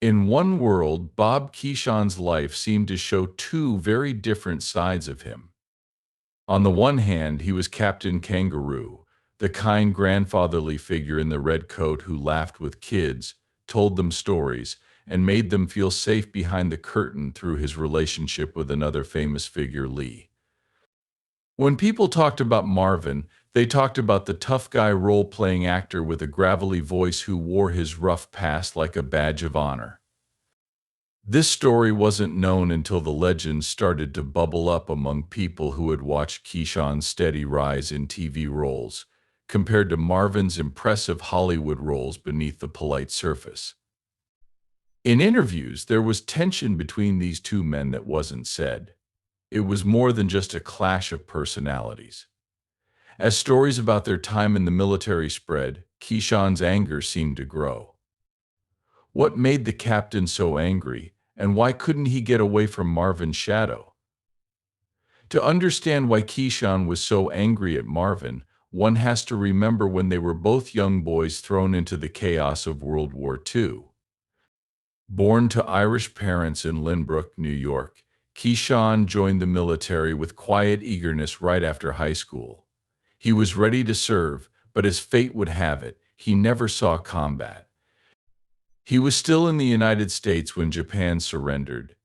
In one world, Bob Keeshan's life seemed to show two very different sides of him. On the one hand, he was Captain Kangaroo, the kind grandfatherly figure in the red coat who laughed with kids, told them stories, and made them feel safe behind the curtain through his relationship with another famous figure, Lee. When people talked about Marvin, they talked about the tough guy role-playing actor with a gravelly voice who wore his rough past like a badge of honor. This story wasn't known until the legends started to bubble up among people who had watched Keeshan's steady rise in TV roles, compared to Marvin's impressive Hollywood roles beneath the polite surface. In interviews, there was tension between these two men that wasn't said. It was more than just a clash of personalities. As stories about their time in the military spread, Keeshan's anger seemed to grow. What made the captain so angry, and why couldn't he get away from Marvin's shadow? To understand why Keeshan was so angry at Marvin, one has to remember when they were both young boys thrown into the chaos of World War II. Born to Irish parents in Lynbrook, New York, Keeshan joined the military with quiet eagerness right after high school. He was ready to serve, but as fate would have it, he never saw combat. He was still in the United States when Japan surrendered,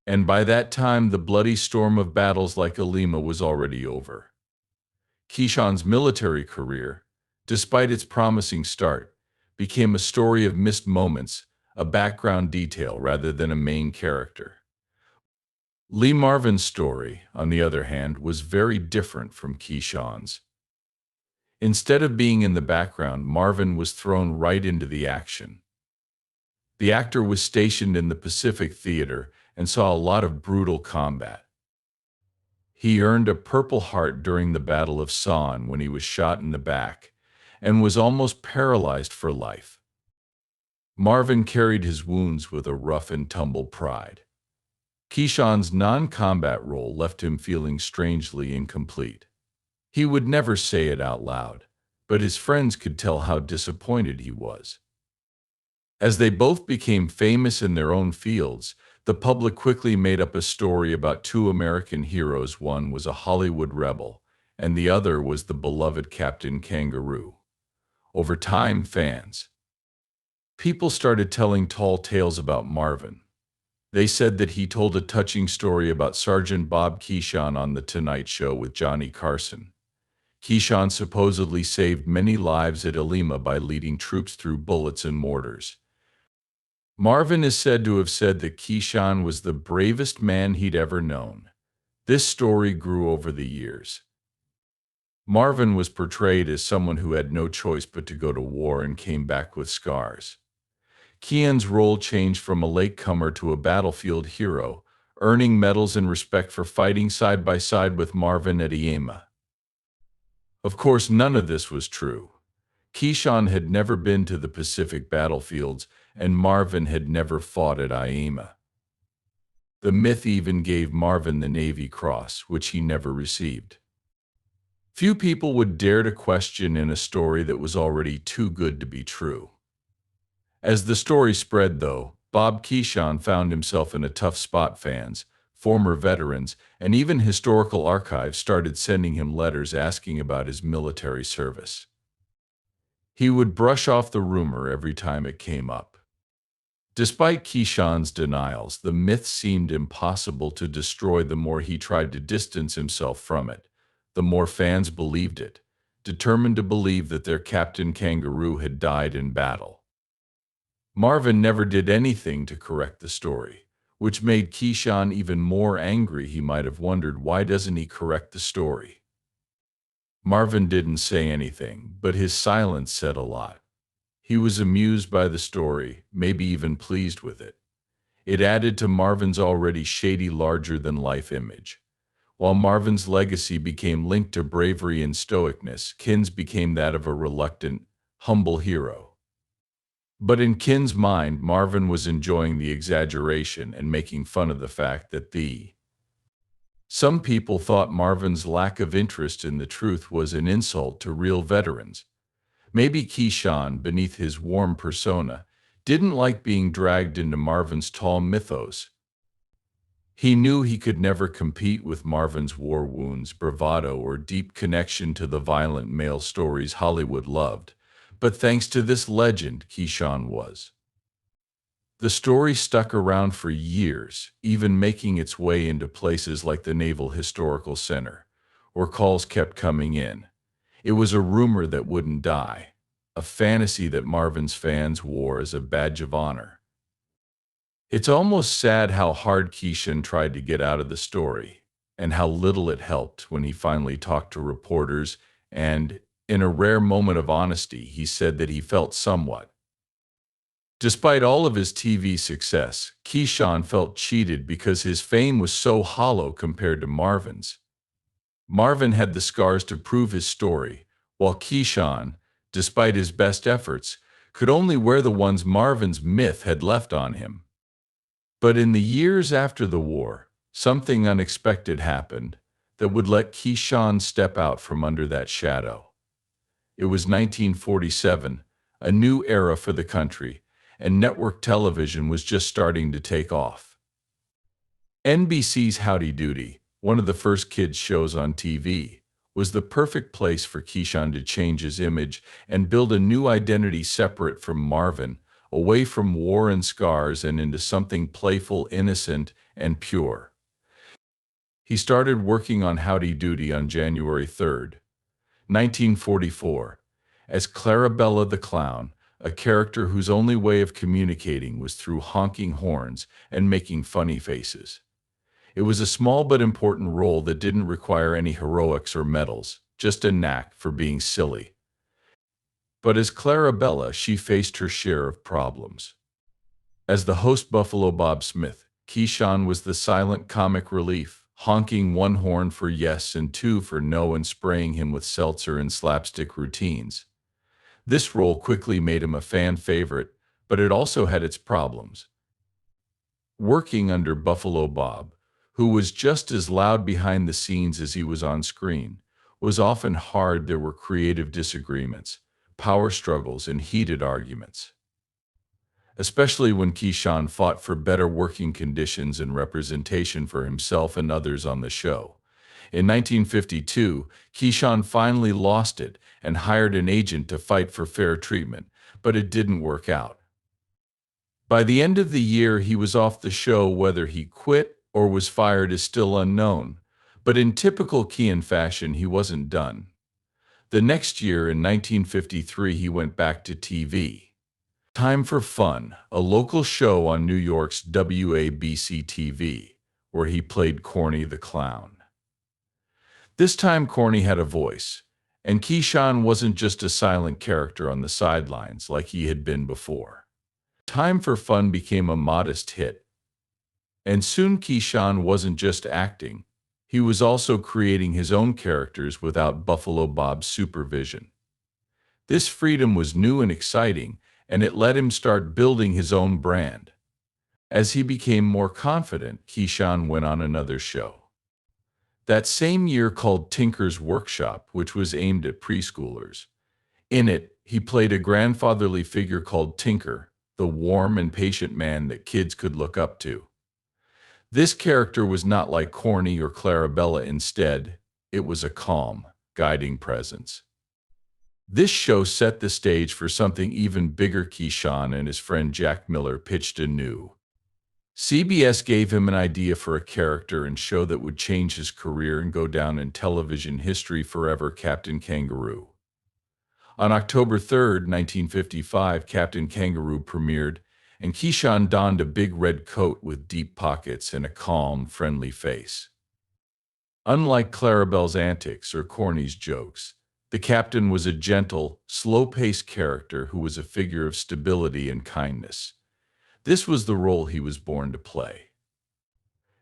and by that time the bloody storm of battles like Alima was already over. Keeshan's military career, despite its promising start, became a story of missed moments, a background detail rather than a main character. Lee Marvin's story, on the other hand, was very different from Keeshan's. Instead of being in the background, Marvin was thrown right into the action. The actor was stationed in the Pacific Theater and saw a lot of brutal combat. He earned a Purple Heart during the Battle of Somme when he was shot in the back and was almost paralyzed for life. Marvin carried his wounds with a rough-and-tumble pride. Keeshan's non-combat role left him feeling strangely incomplete. He would never say it out loud, but his friends could tell how disappointed he was. As they both became famous in their own fields, the public quickly made up a story about two American heroes. One was a Hollywood rebel, and the other was the beloved Captain Kangaroo. Over time, people started telling tall tales about Marvin. They said that he told a touching story about Sergeant Bob Keeshan on The Tonight Show with Johnny Carson. Keeshan supposedly saved many lives at Alima by leading troops through bullets and mortars. Marvin is said to have said that Keeshan was the bravest man he'd ever known. This story grew over the years. Marvin was portrayed as someone who had no choice but to go to war and came back with scars. Keeshan's role changed from a latecomer to a battlefield hero, earning medals and respect for fighting side by side with Marvin at Alima. Of course, none of this was true. Keeshan had never been to the Pacific battlefields, and Marvin had never fought at Alima. The myth even gave Marvin the Navy Cross, which he never received. Few people would dare to question in a story that was already too good to be true. As the story spread, though, Bob Keeshan found himself in a tough spot. Fans, former veterans, and even historical archives started sending him letters asking about his military service. He would brush off the rumor every time it came up. Despite Keeshan's denials, the myth seemed impossible to destroy. The more he tried to distance himself from it, the more fans believed it, determined to believe that their Captain Kangaroo had died in battle. Marvin never did anything to correct the story, which made Keeshan even more angry. He might have wondered, why doesn't he correct the story? Marvin didn't say anything, but his silence said a lot. He was amused by the story, maybe even pleased with it. It added to Marvin's already shady, larger-than-life image. While Marvin's legacy became linked to bravery and stoicness, Kin's became that of a reluctant, humble hero. But in Kin's mind, Marvin was enjoying the exaggeration and making fun of the fact that some people thought Marvin's lack of interest in the truth was an insult to real veterans. Maybe Keeshan, beneath his warm persona, didn't like being dragged into Marvin's tall mythos. He knew he could never compete with Marvin's war wounds, bravado, or deep connection to the violent male stories Hollywood loved. But thanks to this legend, Keeshan was. The story stuck around for years, even making its way into places like the Naval Historical Center, where calls kept coming in. It was a rumor that wouldn't die, a fantasy that Marvin's fans wore as a badge of honor. It's almost sad how hard Keeshan tried to get out of the story, and how little it helped when he finally talked to reporters, and, in a rare moment of honesty, he said that he felt somewhat. Despite all of his TV success, Keeshan felt cheated because his fame was so hollow compared to Marvin's. Marvin had the scars to prove his story, while Keeshan, despite his best efforts, could only wear the ones Marvin's myth had left on him. But in the years after the war, something unexpected happened that would let Keeshan step out from under that shadow. It was 1947, a new era for the country, and network television was just starting to take off. NBC's Howdy Doody, one of the first kids' shows on TV, was the perfect place for Keeshan to change his image and build a new identity separate from Marvin, away from war and scars and into something playful, innocent, and pure. He started working on Howdy Doody on January 3rd, 1944, as Clarabella the Clown, a character whose only way of communicating was through honking horns and making funny faces. It was a small but important role that didn't require any heroics or medals, just a knack for being silly. But as Clarabella, she faced her share of problems. As the host Buffalo Bob Smith, Keeshan was the silent comic relief, honking one horn for yes and two for no and spraying him with seltzer and slapstick routines. This role quickly made him a fan favorite, but it also had its problems. Working under Buffalo Bob, who was just as loud behind the scenes as he was on screen, was often hard. There were creative disagreements, power struggles, and heated arguments. Especially when Keeshan fought for better working conditions and representation for himself and others on the show. In 1952, Keeshan finally lost it and hired an agent to fight for fair treatment, but it didn't work out. By the end of the year, he was off the show. Whether he quit or was fired is still unknown, but in typical Keeshan fashion, he wasn't done. The next year, in 1953, he went back to TV. Time for Fun, a local show on New York's WABC-TV, where he played Corny the Clown. This time Corny had a voice, and Keeshan wasn't just a silent character on the sidelines like he had been before. Time for Fun became a modest hit, and soon Keeshan wasn't just acting, he was also creating his own characters without Buffalo Bob's supervision. This freedom was new and exciting, and it let him start building his own brand. As he became more confident, Keeshan went on another show. That same year, called Tinker's Workshop, which was aimed at preschoolers. In it, he played a grandfatherly figure called Tinker, the warm and patient man that kids could look up to. This character was not like Corny or Clarabella. Instead, it was a calm, guiding presence. This show set the stage for something even bigger. Keeshan and his friend Jack Miller pitched a new. CBS gave him an idea for a character and show that would change his career and go down in television history forever: Captain Kangaroo. On October 3rd, 1955, Captain Kangaroo premiered, and Keeshan donned a big red coat with deep pockets and a calm, friendly face. Unlike Clarabella's antics or Corny's jokes, the captain was a gentle, slow-paced character who was a figure of stability and kindness. This was the role he was born to play.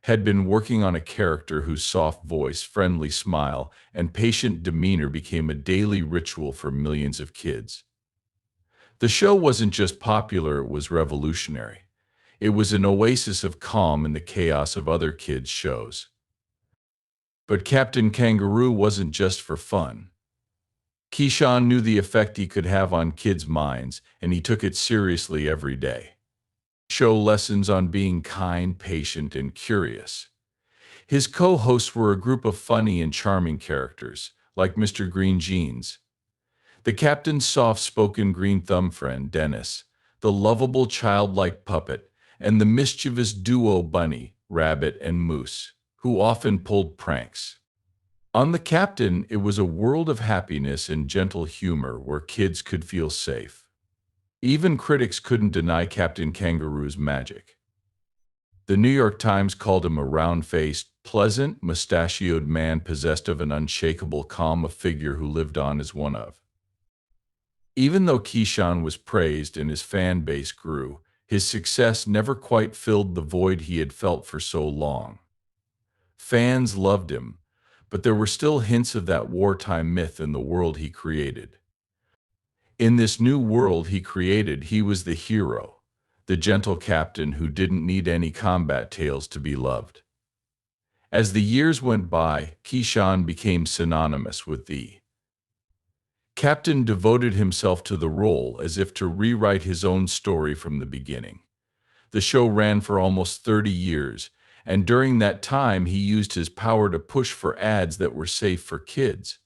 Had been working on a character whose soft voice, friendly smile, and patient demeanor became a daily ritual for millions of kids. The show wasn't just popular, it was revolutionary. It was an oasis of calm in the chaos of other kids' shows. But Captain Kangaroo wasn't just for fun. Keeshan knew the effect he could have on kids' minds, and he took it seriously every day. Show lessons on being kind, patient, and curious. His co-hosts were a group of funny and charming characters, like Mr. Green Jeans, the captain's soft-spoken green thumb friend, Dennis, the lovable childlike puppet, and the mischievous duo Bunny, Rabbit, and Moose, who often pulled pranks. On the captain, it was a world of happiness and gentle humor where kids could feel safe. Even critics couldn't deny Captain Kangaroo's magic. The New York Times called him a round-faced, pleasant, mustachioed man possessed of an unshakable calm, a figure who lived on as one of. Even though Keeshan was praised and his fan base grew, his success never quite filled the void he had felt for so long. Fans loved him, but there were still hints of that wartime myth in the world he created. In this new world he created, he was the hero, the gentle captain who didn't need any combat tales to be loved. As the years went by, Keeshan became synonymous with the captain, devoted himself to the role as if to rewrite his own story from the beginning. The show ran for almost 30 years, and during that time he used his power to push for ads that were safe for kids.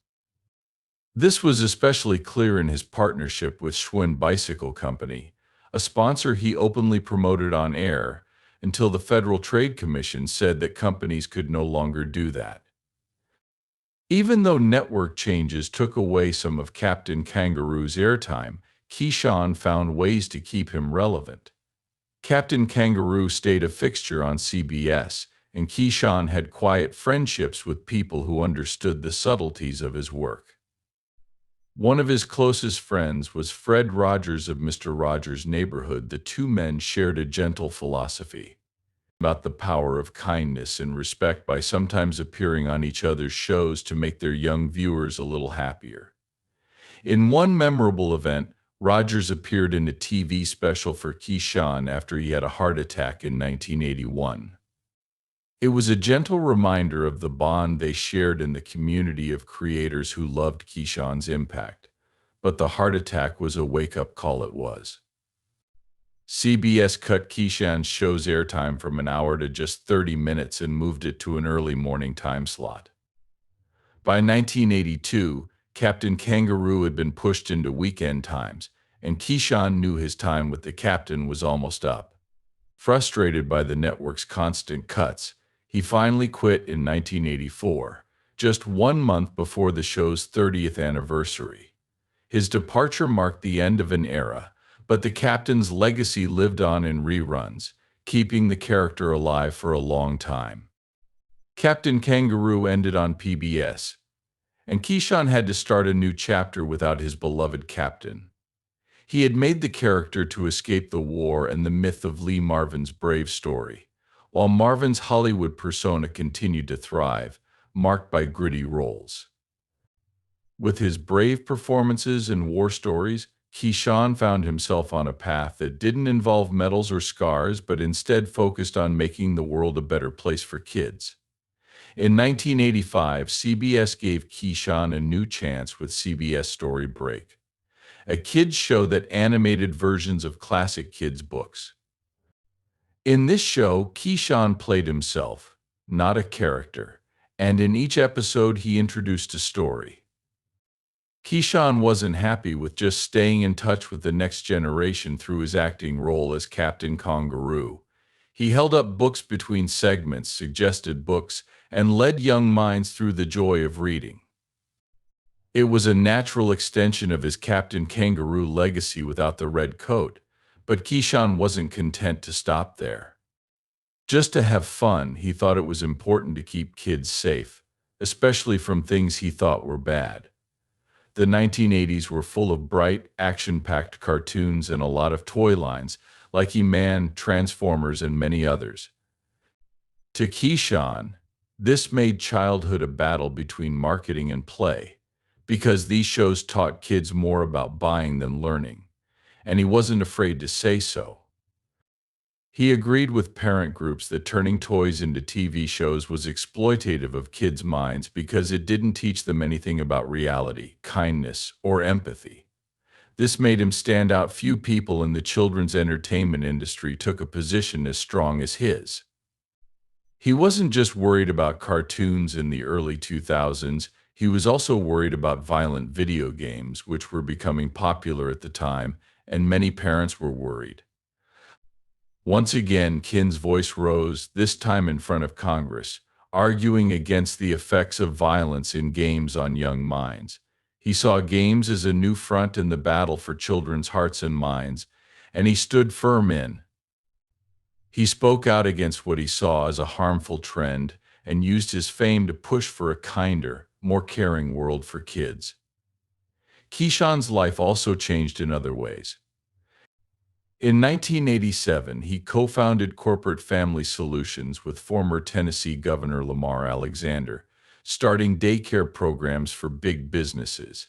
This was especially clear in his partnership with Schwinn Bicycle Company, a sponsor he openly promoted on air until the Federal Trade Commission said that companies could no longer do that. Even though network changes took away some of Captain Kangaroo's airtime, Keeshan found ways to keep him relevant. Captain Kangaroo stayed a fixture on CBS, and Keeshan had quiet friendships with people who understood the subtleties of his work. One of his closest friends was Fred Rogers of Mr. Rogers' Neighborhood. The two men shared a gentle philosophy about the power of kindness and respect by sometimes appearing on each other's shows to make their young viewers a little happier. In one memorable event, Rogers appeared in a TV special for Keeshan after he had a heart attack in 1981. It was a gentle reminder of the bond they shared in the community of creators who loved Keeshan's impact. But the heart attack was a wake-up call. It was. CBS cut Keeshan's show's airtime from an hour to just 30 minutes and moved it to an early morning time slot. By 1982, Captain Kangaroo had been pushed into weekend times, and Keeshan knew his time with the captain was almost up. Frustrated by the network's constant cuts, he finally quit in 1984, just 1 month before the show's 30th anniversary. His departure marked the end of an era, but the captain's legacy lived on in reruns, keeping the character alive for a long time. Captain Kangaroo ended on PBS, and Keeshan had to start a new chapter without his beloved captain. He had made the character to escape the war and the myth of Lee Marvin's brave story, while Marvin's Hollywood persona continued to thrive, marked by gritty roles. With his brave performances and war stories, Keeshan found himself on a path that didn't involve medals or scars, but instead focused on making the world a better place for kids. In 1985, CBS gave Keeshan a new chance with CBS Story Break, a kids' show that animated versions of classic kids' books. In this show, Keeshan played himself, not a character, and in each episode he introduced a story. Keeshan wasn't happy with just staying in touch with the next generation through his acting role as Captain Kangaroo. He held up books between segments, suggested books, and led young minds through the joy of reading. It was a natural extension of his Captain Kangaroo legacy without the red coat, but Keeshan wasn't content to stop there. Just to have fun, he thought it was important to keep kids safe, especially from things he thought were bad. The 1980s were full of bright, action-packed cartoons and a lot of toy lines, like He-Man, Transformers, and many others. To Keeshan, this made childhood a battle between marketing and play, because these shows taught kids more about buying than learning, and he wasn't afraid to say so. He agreed with parent groups that turning toys into TV shows was exploitative of kids' minds because it didn't teach them anything about reality, kindness, or empathy. This made him stand out. Few people in the children's entertainment industry took a position as strong as his. He wasn't just worried about cartoons in the early 2000s, he was also worried about violent video games, which were becoming popular at the time, and many parents were worried. Once again, Kin's voice rose, this time in front of Congress, arguing against the effects of violence in games on young minds. He saw games as a new front in the battle for children's hearts and minds, and he stood firm in. He spoke out against what he saw as a harmful trend and used his fame to push for a kinder, more caring world for kids. Keeshan's life also changed in other ways. In 1987, he co-founded Corporate Family Solutions with former Tennessee Governor Lamar Alexander, starting daycare programs for big businesses.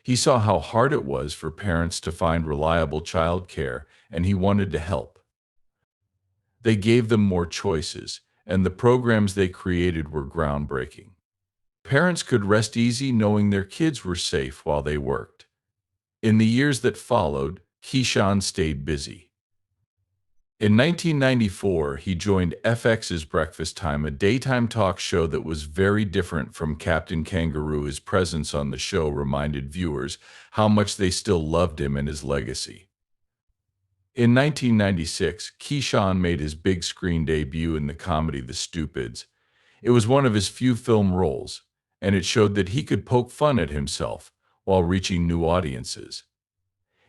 He saw how hard it was for parents to find reliable child care, and he wanted to help. They gave them more choices, and the programs they created were groundbreaking. Parents could rest easy knowing their kids were safe while they worked. In the years that followed, Keeshan stayed busy. In 1994, he joined FX's Breakfast Time, a daytime talk show that was very different from Captain Kangaroo. His presence on the show reminded viewers how much they still loved him and his legacy. In 1996, Keeshan made his big screen debut in the comedy The Stupids. It was one of his few film roles, and it showed that he could poke fun at himself while reaching new audiences.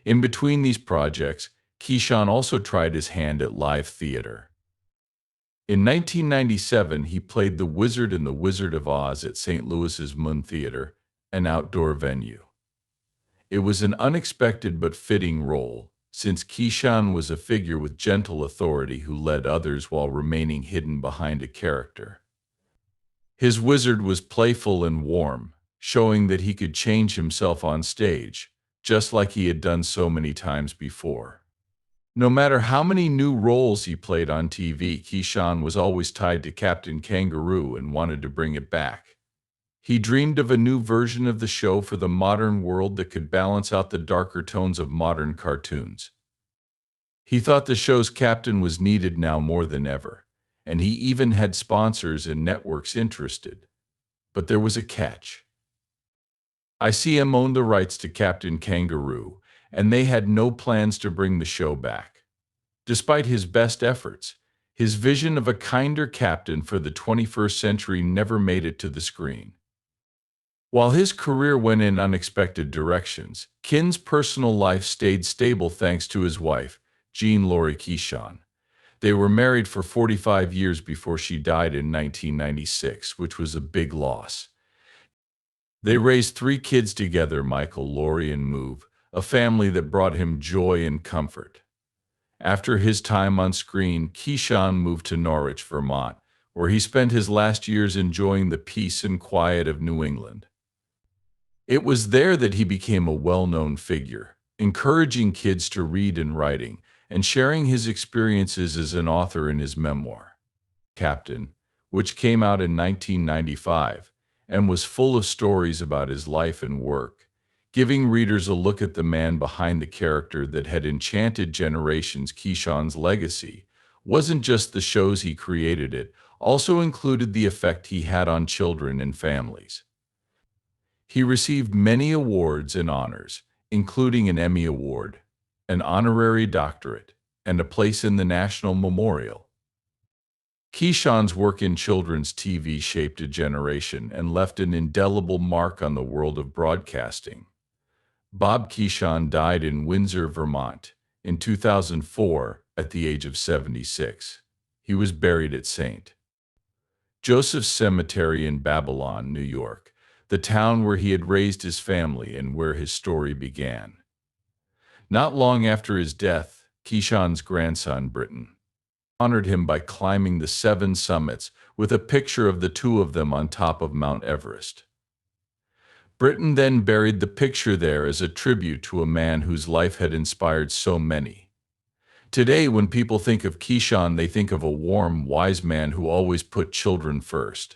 In between these projects, Keeshan also tried his hand at live theater. In 1997, he played the Wizard in The Wizard of Oz at St. Louis's Moon Theater, an outdoor venue. It was an unexpected but fitting role, since Keeshan was a figure with gentle authority who led others while remaining hidden behind a character. His wizard was playful and warm, showing that he could change himself on stage, just like he had done so many times before. No matter how many new roles he played on TV, Keeshan was always tied to Captain Kangaroo and wanted to bring it back. He dreamed of a new version of the show for the modern world that could balance out the darker tones of modern cartoons. He thought the show's captain was needed now more than ever, and he even had sponsors and networks interested. But there was a catch. ICM owned the rights to Captain Kangaroo, and they had no plans to bring the show back. Despite his best efforts, his vision of a kinder captain for the 21st century never made it to the screen. While his career went in unexpected directions, Kin's personal life stayed stable thanks to his wife, Jean Laurie Keeshan. They were married for 45 years before she died in 1996, which was a big loss. They raised 3 kids together, Michael, Laurie, and Move, a family that brought him joy and comfort. After his time on screen, Keeshan moved to Norwich, Vermont, where he spent his last years enjoying the peace and quiet of New England. It was there that he became a well-known figure, encouraging kids to read and writing, and sharing his experiences as an author in his memoir, Captain, which came out in 1995, and was full of stories about his life and work, giving readers a look at the man behind the character that had enchanted generations. Keeshan's legacy wasn't just the shows he created, it also included the effect he had on children and families. He received many awards and honors, including an Emmy Award, an honorary doctorate, and a place in the National Memorial. Keeshan's work in children's TV shaped a generation and left an indelible mark on the world of broadcasting. Bob Keeshan died in Windsor, Vermont, in 2004 at the age of 76. He was buried at St. Joseph's Cemetery in Babylon, New York, the town where he had raised his family and where his story began. Not long after his death, Keeshan's grandson, Britton, honored him by climbing the 7 summits with a picture of the 2 of them on top of Mount Everest. Britton then buried the picture there as a tribute to a man whose life had inspired so many. Today, when people think of Keeshan, they think of a warm, wise man who always put children first.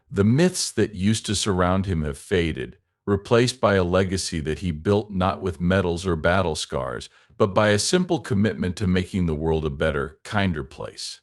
The myths that used to surround him have faded, replaced by a legacy that he built not with medals or battle scars, but by a simple commitment to making the world a better, kinder place.